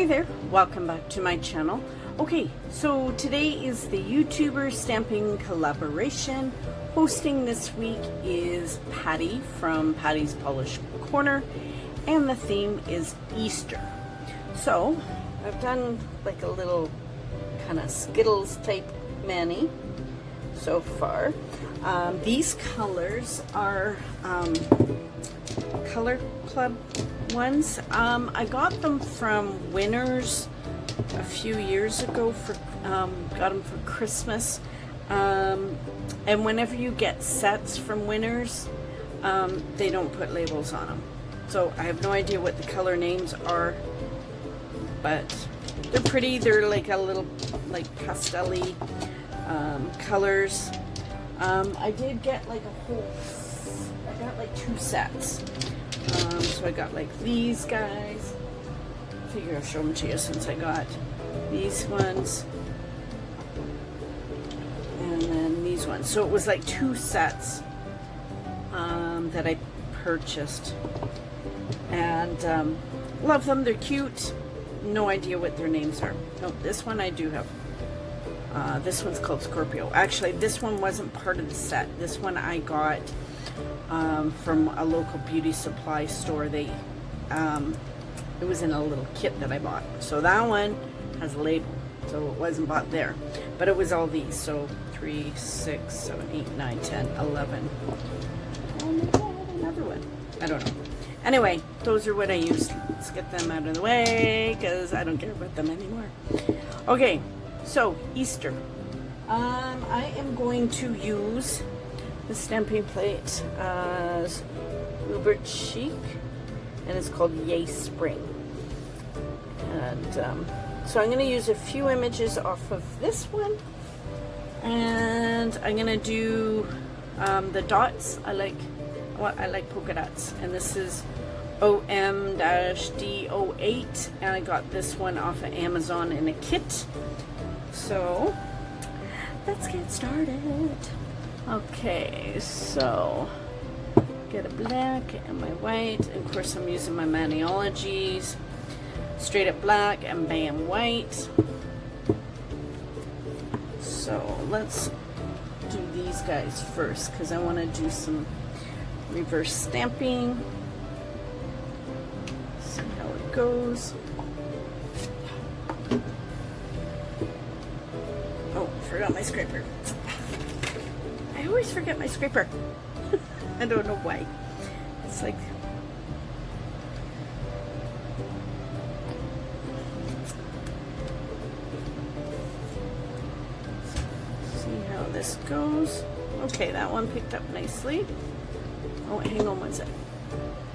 Hey there, welcome back to my channel. Okay, so today is the YouTuber stamping collaboration. Hosting this week is Pattie from Pattie's Polish Corner, and the theme is Easter. So I've done like a little kind of Skittles type mani so far. These colors are Color Club ones. I got them from Winners a few years ago for got them for Christmas. And whenever you get sets from Winners, they don't put labels on them. So I have no idea what the color names are, but they're pretty. They're like a little like pastel-y colors. I did get like I got like 2 sets. So I got like these guys. I figure I'll show them to you since I got these ones. And then these ones. So it was like 2 sets that I purchased. And love them. They're cute. No idea what their names are. No, this one I do have. This one's called Scorpio. Actually, this one wasn't part of the set. This one I got from a local beauty supply store. It was in a little kit that I bought. So that one has a label, so it wasn't bought there. But it was all these. So 3, 6, 7, 8, 9, 10, 11. Oh, maybe I had another one. I don't know. Anyway, those are what I used. Let's get them out of the way because I don't care about them anymore. Okay, so Easter. I am going to use the stamping plate as Uber Chic, and it's called Yay Spring. And so I'm going to use a few images off of this one, and I'm going to do the dots. I like polka dots, and this is OM-D08, and I got this one off of Amazon in a kit. So let's get started. Okay, so get a black and my white. Of course, I'm using my Maniologies. Straight up black and bam white. So let's do these guys first because I want to do some reverse stamping. See how it goes. Oh, forgot my scraper. I always forget my scraper. I don't know why. It's like see how this goes. Okay, that one picked up nicely. Oh, hang on one sec.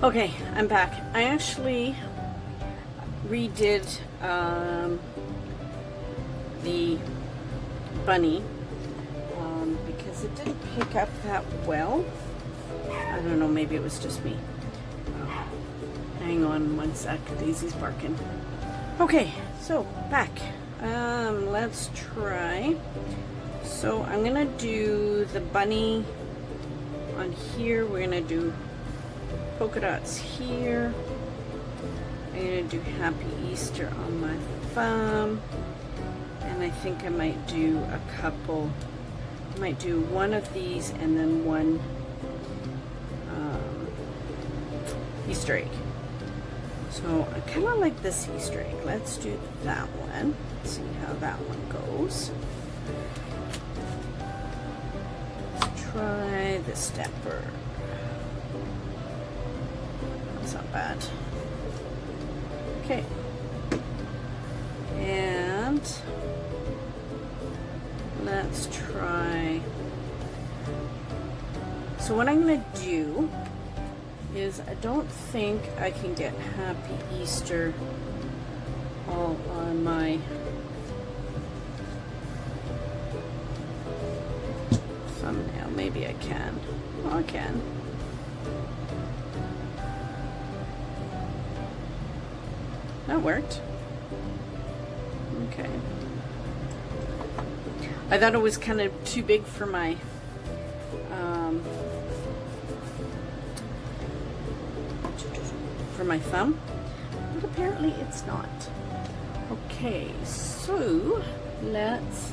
Okay, I'm back. I actually redid the bunny because it didn't pick up that well. I don't know, maybe it was just me. Oh, hang on one sec, Daisy's barking. Okay, so back. Let's try. So I'm gonna do the bunny on here. We're gonna do polka dots here. I'm gonna do Happy Easter on my thumb, and I think I might do a couple. I might do one of these and then one Easter egg. So I kind of like this Easter egg. Let's do that one. See how that one goes. Let's try the stepper. That's not bad. Okay. And let's try. So what I'm going to do is I don't think I can get Happy Easter all on my thumbnail. Maybe I can. Oh, I can. That worked. Okay. I thought it was kind of too big for my thumb, but apparently it's not. Okay, so let's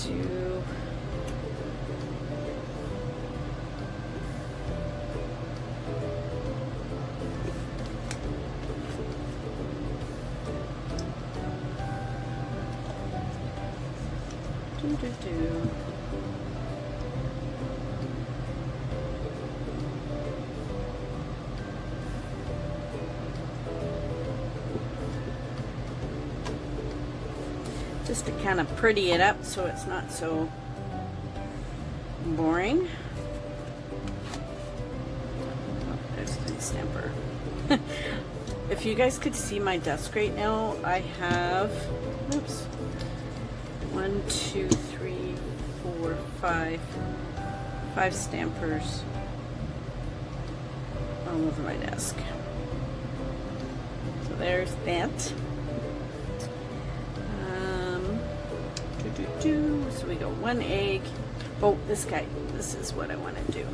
do just to kind of pretty it up so it's not so boring. Oh, there's the stamper. If you guys could see my desk right now, I have, oops, 1, 2, 3, 4, 5 stampers all over my desk. So there's that. So we go 1 egg. Oh, this guy. This is what I want to do.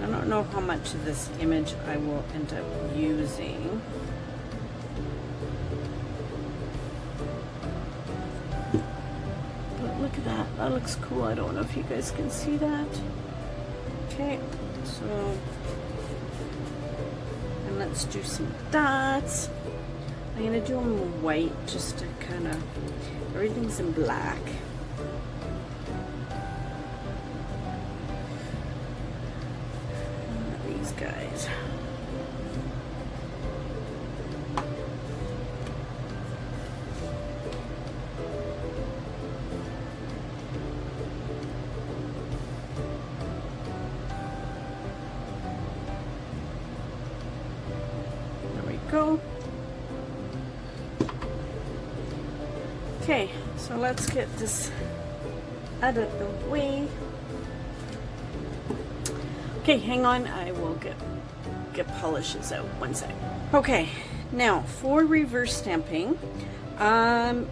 I don't know how much of this image I will end up using. But look at that. That looks cool. I don't know if you guys can see that. Okay, so, and let's do some dots. I'm going to do them white just to kind of, everything's in black. These guys. Go. Okay, so let's get this out of the way. Okay, hang on, I will get polishes out one sec. Okay, now for reverse stamping,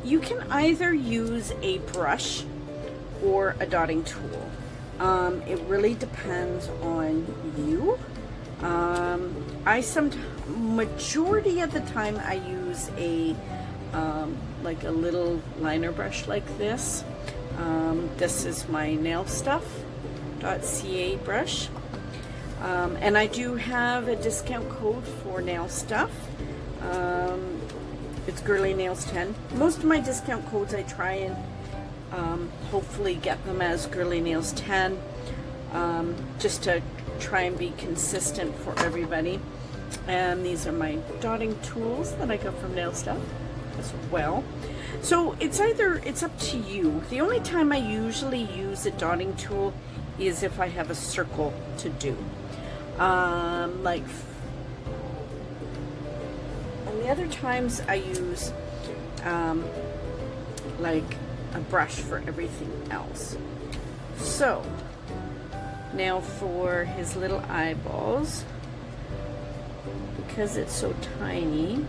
you can either use a brush or a dotting tool. It really depends on you. Majority of the time I use a like a little liner brush like this. This is my Nailstuff.ca brush, and I do have a discount code for Nail Stuff. It's Girly Nails 10. Most of my discount codes I try and hopefully get them as Girly Nails 10, just to try and be consistent for everybody. And these are my dotting tools that I got from Nail Stuff as well. So it's up to you. The only time I usually use a dotting tool is if I have a circle to do. And the other times I use like a brush for everything else. So now for his little eyeballs, because it's so tiny,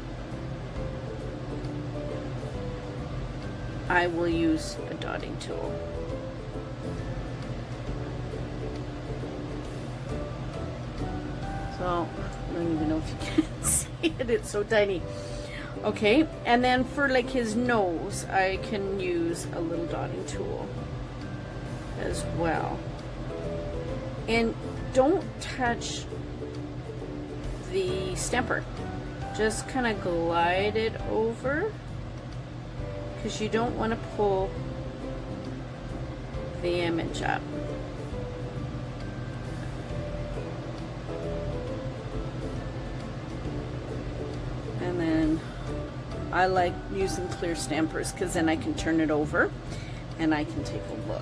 I will use a dotting tool. So I don't even know if you can see it, it's so tiny. Okay, and then for like his nose, I can use a little dotting tool as well. And don't touch the stamper. Just kind of glide it over, because you don't want to pull the image up. And then I like using clear stampers because then I can turn it over and I can take a look.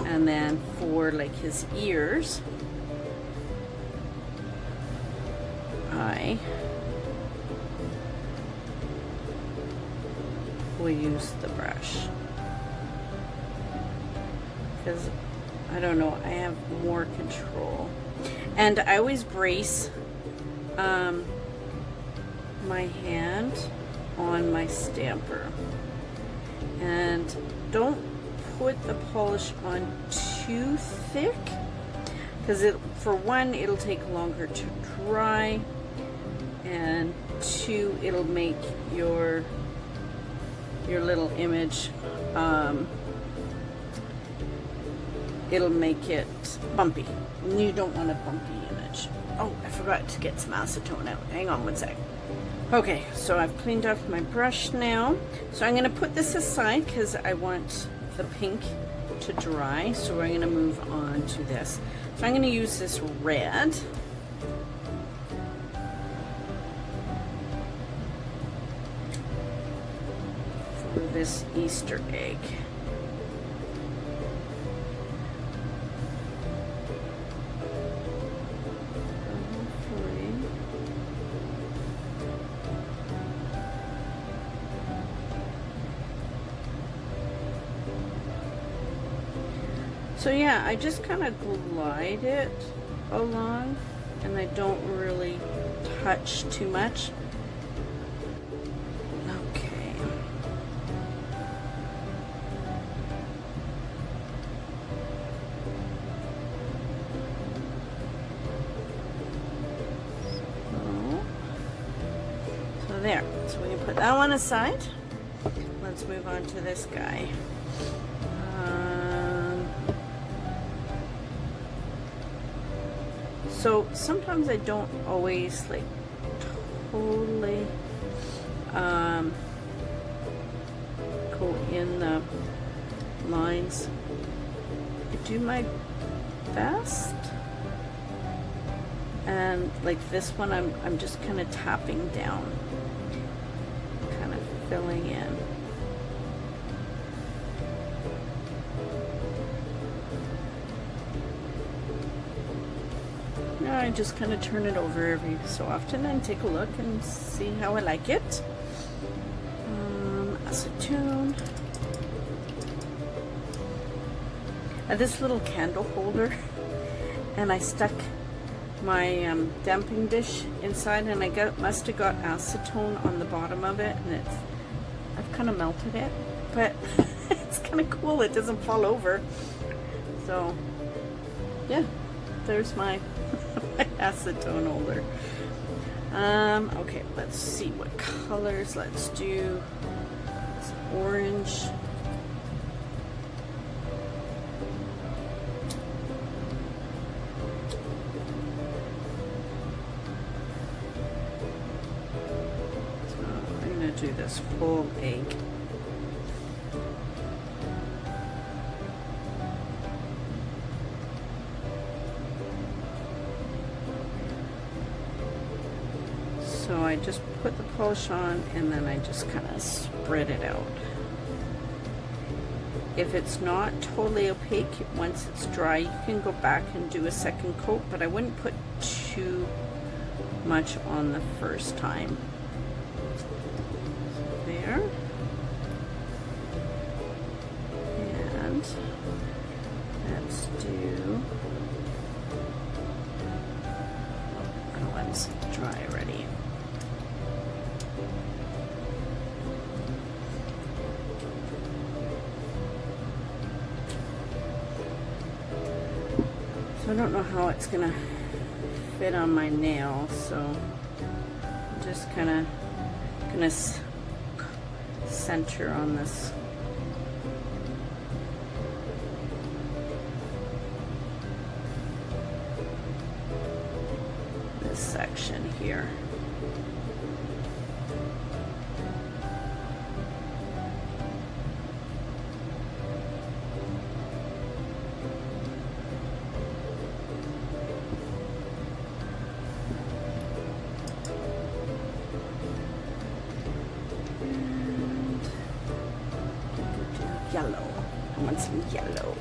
And then for like his ears, I will use the brush because I don't know, I have more control. And I always brace my hand on my stamper, and don't put the polish on too thick, because for one, it'll take longer to dry, and two, it'll make your little image, it'll make it bumpy. And you don't want a bumpy image. Oh, I forgot to get some acetone out. Hang on one sec. Okay, so I've cleaned off my brush now. So I'm going to put this aside because I want the pink to dry. So we're going to move on to this. So I'm going to use this red. For this Easter egg. So yeah, I just kind of glide it along, and I don't really touch too much. Okay. So there. So we can put that one aside. Let's move on to this guy. So sometimes I don't always like totally go in the lines. I do my best, and like this one, I'm just kind of tapping down, kind of filling in. I just kind of turn it over every so often and take a look and see how I like it. Acetone. This little candle holder, and I stuck my damping dish inside, and I must have got acetone on the bottom of it, and I've kind of melted it, but it's kind of cool. It doesn't fall over. So yeah, there's my acetone holder. Okay, let's see what colors. Let's do this orange. So I'm going to do this whole egg. So I just put the polish on, and then I just kind of spread it out. If it's not totally opaque, once it's dry, you can go back and do a second coat, but I wouldn't put too much on the first time. So there. And let's do, that one's dry already. I don't know how it's gonna fit on my nail, so I'm just kind of gonna center on this section here. Yellow. I want some yellow.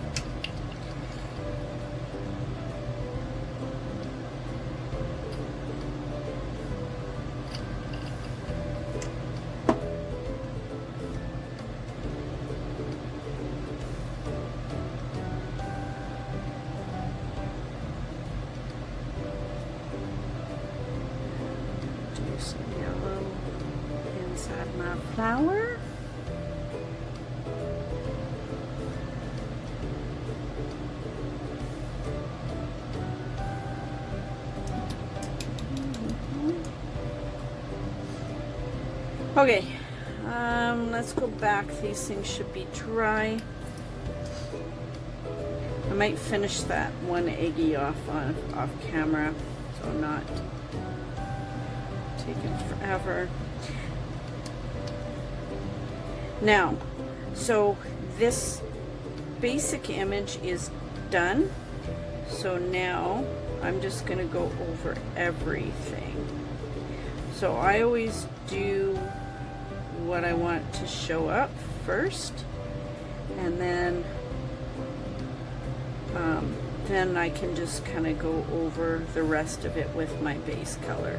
Do some yellow inside my flower. Okay, let's go back. These things should be dry. I might finish that one eggy off camera, so not taking forever. Now, so this basic image is done. So now I'm just going to go over everything. So I always do what I want to show up first, and then I can just kind of go over the rest of it with my base color.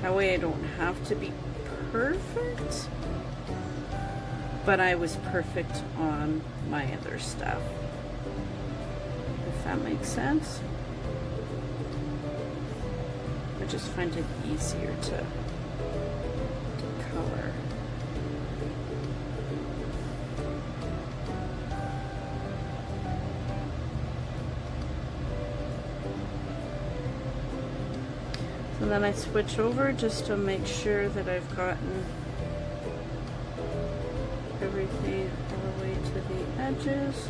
That way I don't have to be perfect, but I was perfect on my other stuff, if that makes sense. I just find it easier to color. So then I switch over just to make sure that I've gotten everything all the way to the edges.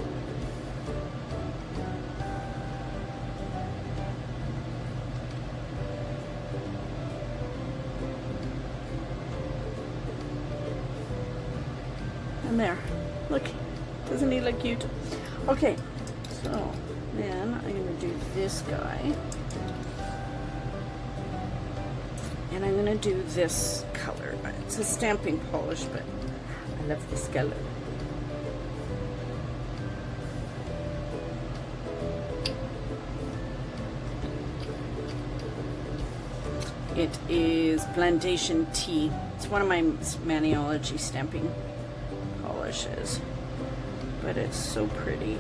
And there, look, doesn't he look cute? Okay, so then I'm going to do this guy, and I'm going to do this color. It's a stamping polish, but I love this color. It is Blendation Tea. It's one of my Maniology stamping polishes, but it's so pretty.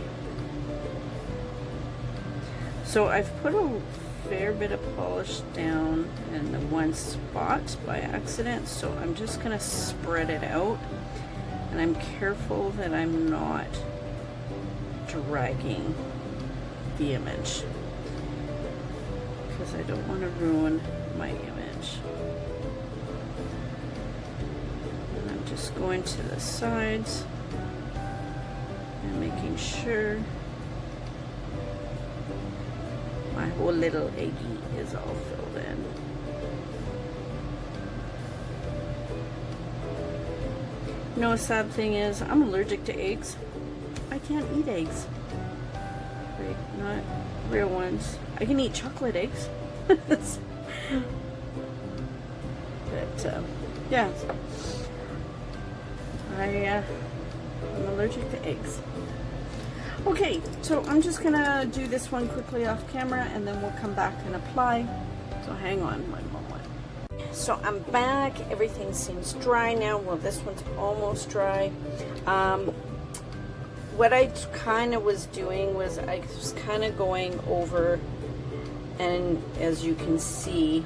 So I've put a fair bit of polish down in the one spot by accident, so I'm just gonna spread it out, and I'm careful that I'm not dragging the image because I don't want to ruin my image. And I'm just going to the sides and making sure my whole little eggy is all filled in. You know, a sad thing is I'm allergic to eggs. I can't eat eggs. Like, not real ones. I can eat chocolate eggs. But yeah, I'm allergic to eggs. Okay, so I'm just gonna do this one quickly off camera, and then we'll come back and apply. So hang on one moment. So I'm back. Everything seems dry now. Well, this one's almost dry. What I kind of was doing was I was kind of going over, and as you can see,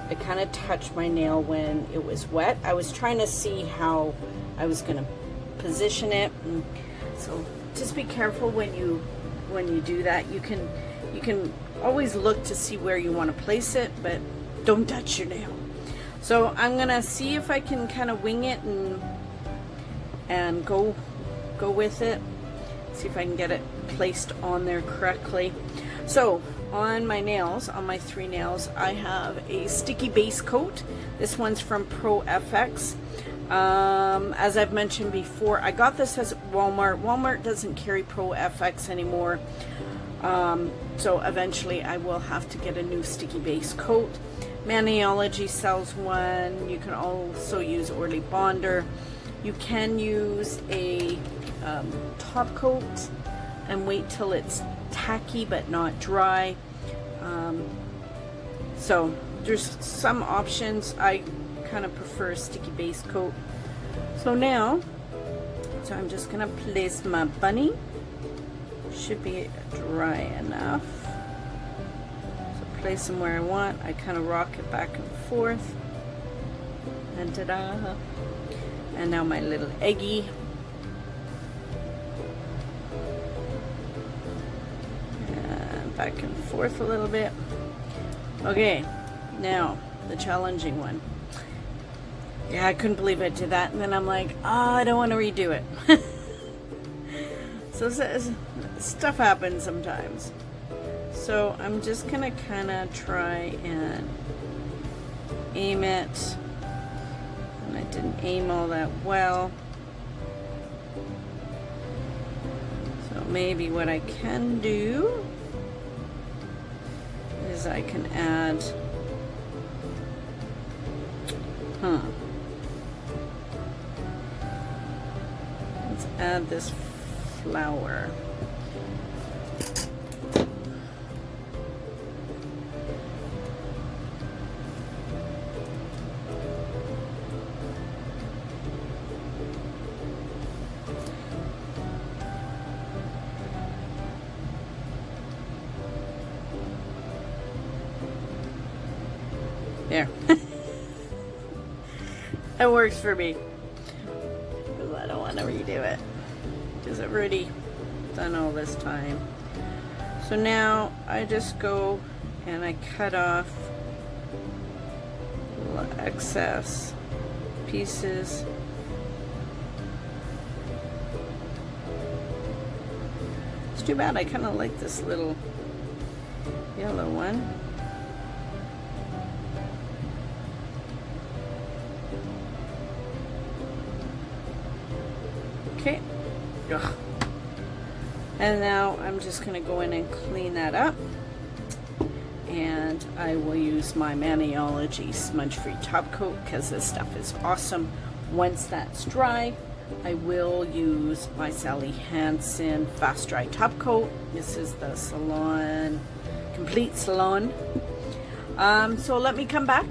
I kind of touched my nail when it was wet. I was trying to see how I was going to position it. And so just be careful when you do that. You can always look to see where you want to place it, but don't touch your nail. So I'm gonna see if I can kind of wing it and go with it. See if I can get it placed on there correctly. So on my nails, on my 3 nails, I have a sticky base coat. This one's from Pro FX. As I've mentioned before, I got this at Walmart. Walmart doesn't carry Pro FX anymore. So eventually I will have to get a new sticky base coat. Maniology sells one. You can also use Orly Bonder. You can use a top coat and wait till it's tacky but not dry. So there's some options. I kind of prefer a sticky base coat. So now, I'm just gonna place my bunny. Should be dry enough. So place them where I want. I kind of rock it back and forth. And ta-da! And now my little eggy. And back and forth a little bit. Okay, now the challenging one. Yeah, I couldn't believe I did that. And then I'm like, oh, I don't want to redo it. So stuff happens sometimes. So I'm just going to kind of try and aim it. And I didn't aim all that well. So maybe what I can do is I can add, let's add this flower. There. It works for me. Because I don't want to redo it. Because I've already done all this time. So now I just go and I cut off the excess pieces. It's too bad. I kind of like this little yellow one. Okay. Ugh. And now I'm just going to go in and clean that up. And I will use my Maniology smudge-free top coat because this stuff is awesome. Once that's dry, I will use my Sally Hansen Fast Dry Top Coat. This is the Salon, Complete Salon. So let me come back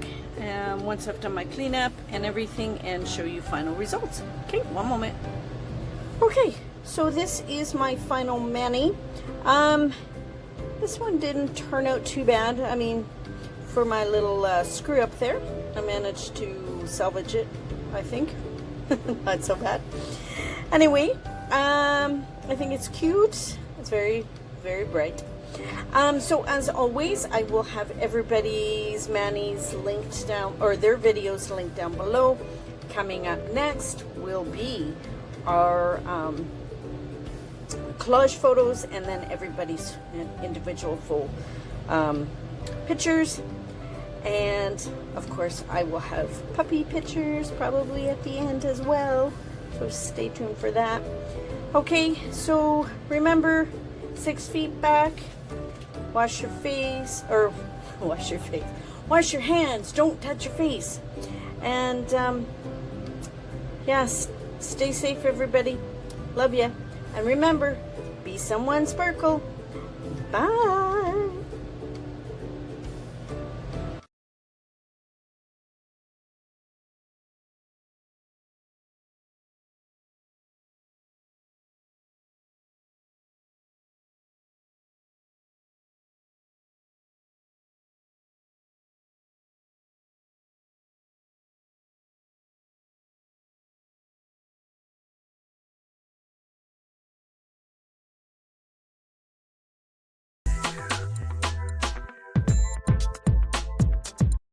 once I've done my cleanup and everything and show you final results. Okay, one moment. Okay, so this is my final mani. This one didn't turn out too bad. I mean, for my little screw up there, I managed to salvage it, I think. Not so bad. Anyway, I think it's cute. It's very, very bright. So as always, I will have everybody's manis linked down, or their videos linked down below. Coming up next will be our collage photos, and then everybody's individual full pictures. And of course I will have puppy pictures probably at the end as well, so stay tuned for that. Okay, so remember, 6 feet back, wash your face, or wash your hands, don't touch your face. And yes, stay safe, everybody. Love ya. And remember, be someone sparkle. Bye.